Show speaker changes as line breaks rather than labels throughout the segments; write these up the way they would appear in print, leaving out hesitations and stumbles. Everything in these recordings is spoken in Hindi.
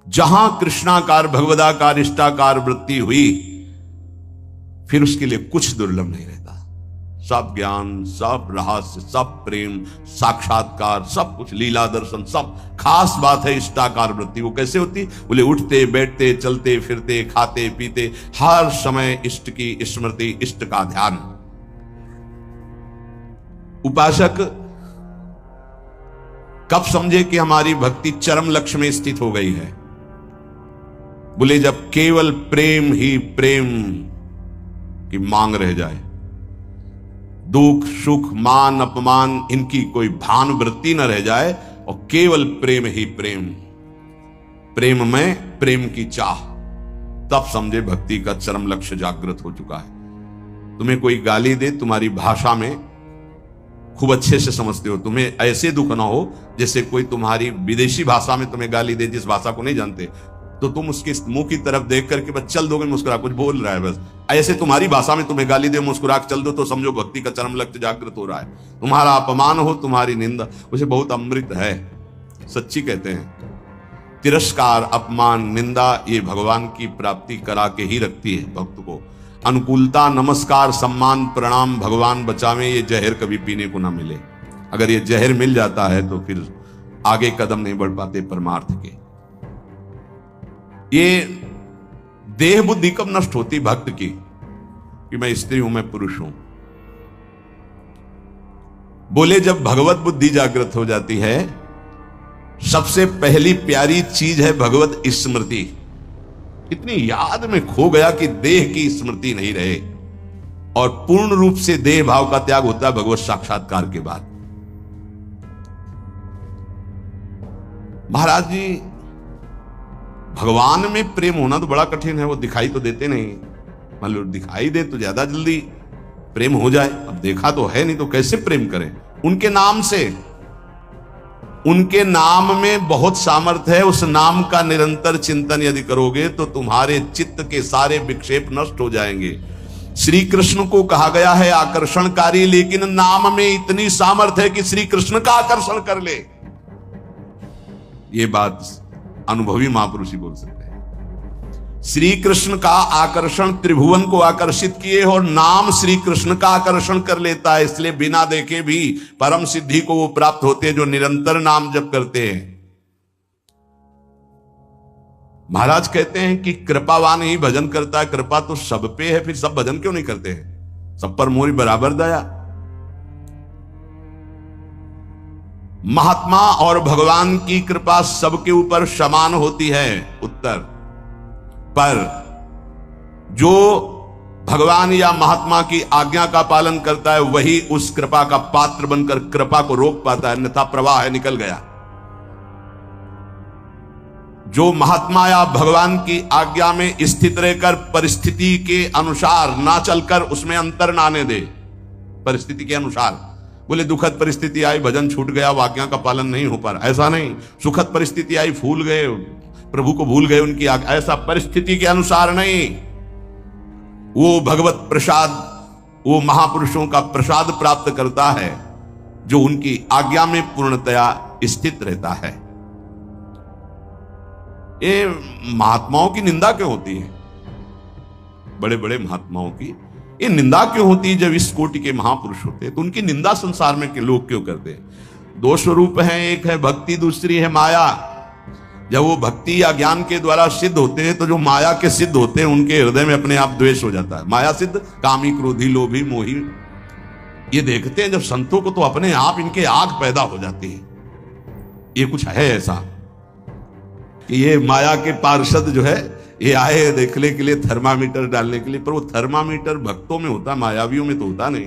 जहां कृष्णाकार भगवदाकार इष्टाकार वृत्ति हुई, फिर उसके लिए कुछ दुर्लभ नहीं रहता। सब ज्ञान, सब रहस्य, सब प्रेम, साक्षात्कार, सब कुछ, लीला दर्शन, सब। खास बात है इष्टाकार वृत्ति। वो कैसे होती? बोले उठते बैठते चलते फिरते खाते पीते हर समय इष्ट की स्मृति, इष्ट का ध्यान। उपासक कब समझे कि हमारी भक्ति चरम लक्ष्य में स्थित हो गई है? बोले जब केवल प्रेम ही प्रेम की मांग रह जाए, दुख सुख मान अपमान इनकी कोई भान वृत्ति न रह जाए, और केवल प्रेम ही प्रेम, प्रेम में प्रेम की चाह, तब समझे भक्ति का चरम लक्ष्य जागृत हो चुका है। तुम्हें कोई गाली दे, तुम्हारी भाषा में खूब अच्छे से समझते हो, तुम्हें ऐसे दुख ना हो जैसे कोई तुम्हारी विदेशी भाषा में तुम्हें गाली दे, जिस भाषा को नहीं जानते, तो तुम उसके मुंह की तरफ देख करके बस चल दोगे, मुस्कुरा, कुछ बोल रहा है बस, ऐसे तुम्हारी भाषा में तुम्हें गाली दे, मुस्कुरा चल दो, तो समझो भक्ति का चरम लक्ष्य जागृत हो रहा है। तुम्हारा अपमान हो, तुम्हारी निंदा, उसे बहुत अमृत है। सच्ची कहते हैं, तिरस्कार, अपमान, निंदा ये भगवान की प्राप्ति करा के ही रखती है भक्त को। अनुकूलता, नमस्कार, सम्मान, प्रणाम, भगवान बचावे, ये जहर कभी पीने को ना मिले। अगर ये जहर मिल जाता है तो फिर आगे कदम नहीं बढ़ पाते परमार्थ के। ये देह बुद्धि कब नष्ट होती भक्त की, कि मैं स्त्री हूं, मैं पुरुष हूं? बोले जब भगवत बुद्धि जागृत हो जाती है, सबसे पहली प्यारी चीज है भगवत स्मृति। इतनी याद में खो गया कि देह की स्मृति नहीं रहे, और पूर्ण रूप से देह भाव का त्याग होता है भगवत साक्षात्कार के बाद। महाराज जी, भगवान में प्रेम होना तो बड़ा कठिन है, वो दिखाई तो देते नहीं। मान लो दिखाई दे तो ज्यादा जल्दी प्रेम हो जाए, अब देखा तो है नहीं, तो कैसे प्रेम करें? उनके नाम से। उनके नाम में बहुत सामर्थ्य है। उस नाम का निरंतर चिंतन यदि करोगे तो तुम्हारे चित्त के सारे विक्षेप नष्ट हो जाएंगे। श्री कृष्ण को कहा गया है आकर्षणकारी, लेकिन नाम में इतनी सामर्थ्य है कि श्री कृष्ण का आकर्षण कर ले। ये बात अनुभवी महापुरुष ही बोल सकते हैं। श्री कृष्ण का आकर्षण त्रिभुवन को आकर्षित किए, और नाम श्री कृष्ण का आकर्षण कर लेता है। इसलिए बिना देखे भी परम सिद्धि को वो प्राप्त होते हैं जो निरंतर नाम जप करते हैं। महाराज कहते हैं कि कृपावान ही भजन करता है। कृपा तो सब पे है, फिर सब भजन क्यों नहीं करते हैं? सब पर मोरी बराबर दया। महात्मा और भगवान की कृपा सबके ऊपर समान होती है। उत्तर, पर जो भगवान या महात्मा की आज्ञा का पालन करता है वही उस कृपा का पात्र बनकर कृपा को रोक पाता है, अन्यथा प्रवाह है निकल गया। जो महात्मा या भगवान की आज्ञा में स्थित रहकर परिस्थिति के अनुसार ना चलकर उसमें अंतर ना आने दे, परिस्थिति के अनुसार। बोले दुखद परिस्थिति आई, भजन छूट गया, आज्ञा का पालन नहीं हो पा रहा, ऐसा नहीं। सुखद परिस्थिति आई, फूल गए, प्रभु को भूल गए उनकी आज्ञा, ऐसा परिस्थिति के अनुसार नहीं। वो भगवत प्रसाद, वो महापुरुषों का प्रसाद प्राप्त करता है जो उनकी आज्ञा में पूर्णतया स्थित रहता है। ये महात्माओं की निंदा क्यों होती है? बड़े बड़े महात्माओं की ये निंदा क्यों होती है? जब इस कोटि के महापुरुष होते हैं तो उनकी निंदा संसार में के लोग क्यों करते हैं? दो स्वरूप हैं, एक है भक्ति, दूसरी है माया। जब वो भक्ति या ज्ञान के द्वारा सिद्ध होते हैं तो जो माया के सिद्ध होते हैं उनके हृदय में अपने आप द्वेष हो जाता है। माया सिद्ध कामी, क्रोधी, लोभी, मोही, ये देखते हैं जब संतों को तो अपने आप इनके आग पैदा हो जाती है। ये कुछ है ऐसा कि ये माया के पार्षद जो है ये आए देखने के लिए, थर्मामीटर डालने के लिए, पर वो थर्मामीटर भक्तों में होता, मायावियों में तो होता नहीं।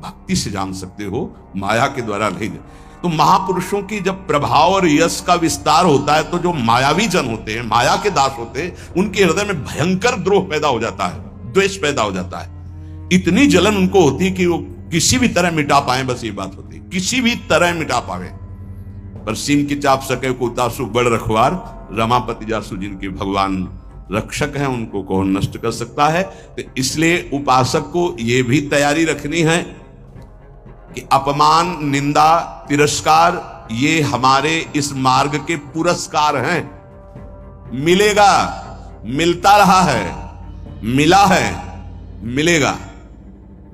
भक्ति से जान सकते हो, माया के द्वारा नहीं। तो महापुरुषों की जब प्रभाव और यश का विस्तार होता है तो जो मायावी जन होते हैं, माया के दास होते हैं, उनके हृदय में भयंकर द्रोह पैदा हो जाता है, द्वेष पैदा हो जाता है। इतनी जलन उनको होती है कि वो किसी भी तरह मिटा पाए, बस ये बात होती है, किसी भी तरह मिटा पावे। पर सीम की चाप सके को उतासु बड़ रखवार, रमापति जासु जिनके भगवान रक्षक हैं, उनको कौन नष्ट कर सकता है। तो इसलिए उपासक को यह भी तैयारी रखनी है कि अपमान, निंदा, तिरस्कार ये हमारे इस मार्ग के पुरस्कार हैं। मिलेगा, मिलता रहा है, मिला है, मिलेगा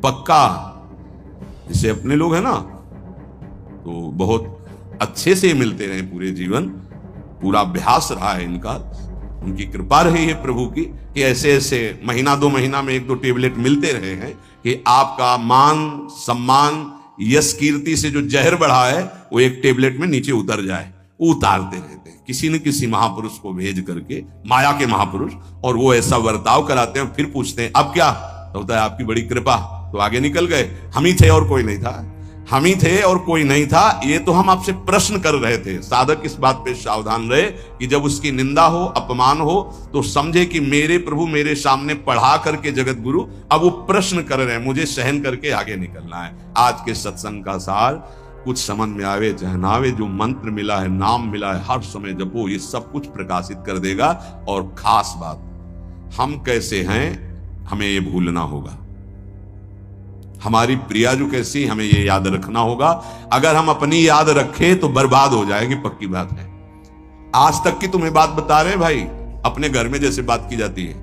पक्का। जैसे अपने लोग हैं ना, तो बहुत अच्छे से मिलते रहे पूरे जीवन, पूरा अभ्यास रहा है इनका, उनकी कृपा रही है प्रभु की कि ऐसे ऐसे महीना 2 महीना में 1-2 टेबलेट मिलते रहे हैं कि आपका मान सम्मान यश कीर्ति से जो जहर बढ़ा है वो एक टेबलेट में नीचे उतर जाए, वो उतारते रहते हैं किसी न किसी महापुरुष को भेज करके, माया के महापुरुष, और वो ऐसा बर्ताव कराते हैं। फिर पूछते हैं अब क्या, तो होता है आपकी बड़ी कृपा, तो आगे निकल गए, हम ही थे और कोई नहीं था, हम ही थे और कोई नहीं था। ये तो हम आपसे प्रश्न कर रहे थे। साधक इस बात पे सावधान रहे कि जब उसकी निंदा हो, अपमान हो, तो समझे कि मेरे प्रभु मेरे सामने पढ़ा करके जगत गुरु अब वो प्रश्न कर रहे हैं, मुझे सहन करके आगे निकलना है। आज के सत्संग का सार कुछ समझ में आवे चाहे ना आवे, जो मंत्र मिला है, नाम मिला है, हर समय जपो, ये सब कुछ प्रकाशित कर देगा। और खास बात, हम कैसे हैं हमें ये भूलना होगा, हमारी प्रिया जो कैसी हमें ये याद रखना होगा। अगर हम अपनी याद रखें तो बर्बाद हो जाएगी, पक्की बात है। आज तक की तुम्हें बात बता रहे हैं भाई, अपने घर में जैसे बात की जाती है।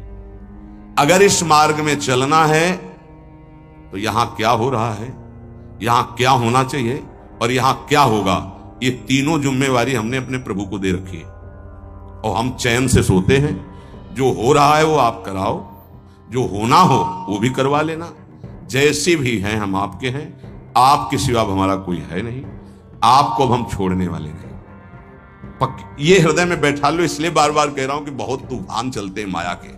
अगर इस मार्ग में चलना है तो यहां क्या हो रहा है, यहां क्या होना चाहिए और यहां क्या होगा, ये तीनों जिम्मेवारी हमने अपने प्रभु को दे रखी है। और हम चैन से सोते हैं, जो हो रहा है वो आप कराओ, जो होना हो वो भी करवा लेना। जैसे भी हैं हम आपके हैं, आपके सिवा अब हमारा कोई है नहीं, आपको अब हम छोड़ने वाले नहीं। ये हृदय में बैठा लो, इसलिए बार बार कह रहा हूं कि बहुत तूफान चलते हैं माया के।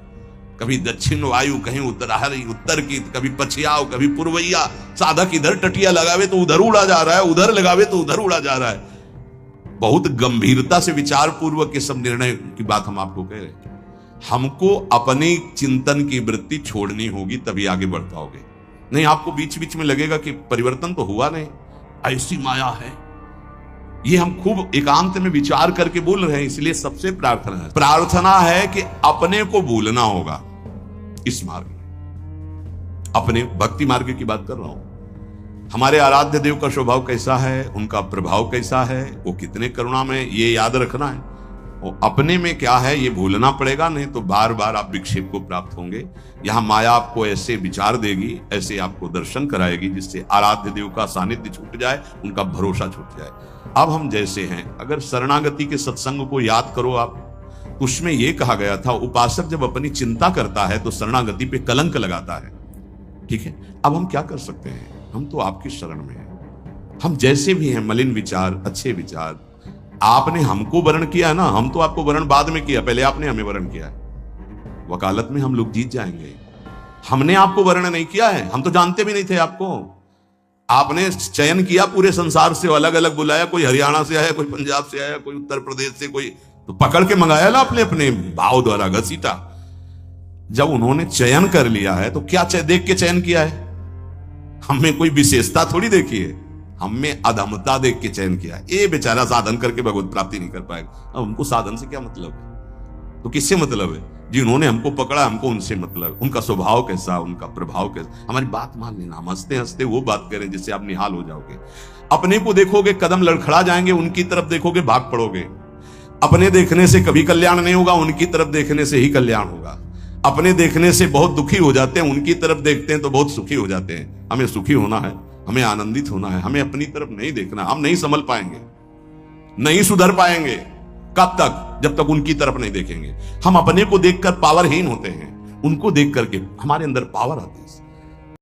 कभी दक्षिण वायु, कहीं उत्तर की, कभी पछियाव, कभी पुरवैया। साधक इधर टटिया लगावे तो उधर उड़ा जा रहा है, उधर लगावे तो उधर उड़ा जा रहा है। बहुत गंभीरता से विचार पूर्वक के सब निर्णय की बात हम आपको कह रहे हैं। हमको अपने चिंतन की वृत्ति छोड़नी होगी, तभी आगे बढ़ पाओगे। नहीं, आपको बीच बीच में लगेगा कि परिवर्तन तो हुआ नहीं, ऐसी माया है। ये हम खूब एकांत में विचार करके बोल रहे हैं, इसलिए सबसे प्रार्थना है कि अपने को भूलना होगा इस मार्ग में। अपने भक्ति मार्ग की बात कर रहा हूं। हमारे आराध्य देव का स्वभाव कैसा है, उनका प्रभाव कैसा है, वो कितने करुणा में, ये याद रखना है। और अपने में क्या है ये भूलना पड़ेगा, नहीं तो बार बार आप विक्षेप को प्राप्त होंगे। यहां माया आपको ऐसे विचार देगी, ऐसे आपको दर्शन कराएगी, जिससे आराध्य देव का सानिध्य छूट जाए, उनका भरोसा छूट जाए। अब हम जैसे हैं, अगर शरणागति के सत्संग को याद करो आप, उसमें यह कहा गया था, उपासक जब अपनी चिंता करता है तो शरणागति पे कलंक लगाता है। ठीक है, अब हम क्या कर सकते हैं, हम तो आपकी शरण में हैं। हम जैसे भी हैं, मलिन विचार, अच्छे विचार, आपने हमको वर्ण किया है ना, हम तो आपको वर्ण बाद में किया, पहले आपने हमें वर्ण किया है। वकालत में हम लोग जीत जाएंगे। हमने आपको वर्ण नहीं किया है, हम तो जानते भी नहीं थे आपको। आपने चयन किया पूरे संसार से, अलग अलग बुलाया, कोई हरियाणा से आया, कोई पंजाब से आया, कोई उत्तर प्रदेश से, कोई तो पकड़ के मंगाया ना अपने अपने भाव द्वारा, घसीटा। जब उन्होंने चयन कर लिया है तो क्या देख के चयन किया है, हमें कोई विशेषता थोड़ी देखी है, हमें अधमता देख के चयन किया। ये बेचारा साधन करके भगवत प्राप्ति नहीं कर पाएगा, अब उनको साधन से क्या मतलब है, तो किससे मतलब है? जिन्होंने हमको पकड़ा, हमको उनसे मतलब। उनका स्वभाव कैसा, उनका प्रभाव कैसा, हमारी बात मान लेना। हम हंसते हंसते वो बात करें जिससे आप निहाल हो जाओगे। अपने को देखोगे कदम लड़खड़ा जाएंगे, उनकी तरफ देखोगे भाग पड़ोगे। अपने देखने से कभी कल्याण नहीं होगा, उनकी तरफ देखने से ही कल्याण होगा। अपने देखने से बहुत दुखी हो जाते हैं, उनकी तरफ देखते हैं तो बहुत सुखी हो जाते हैं। हमें सुखी होना है, हमें आनंदित होना है, हमें अपनी तरफ नहीं देखना। हम नहीं संभल पाएंगे, नहीं सुधर पाएंगे। कब तक? जब तक उनकी तरफ नहीं देखेंगे। हम अपने को देखकर पावरहीन होते हैं, उनको देख करके हमारे अंदर पावर आती है।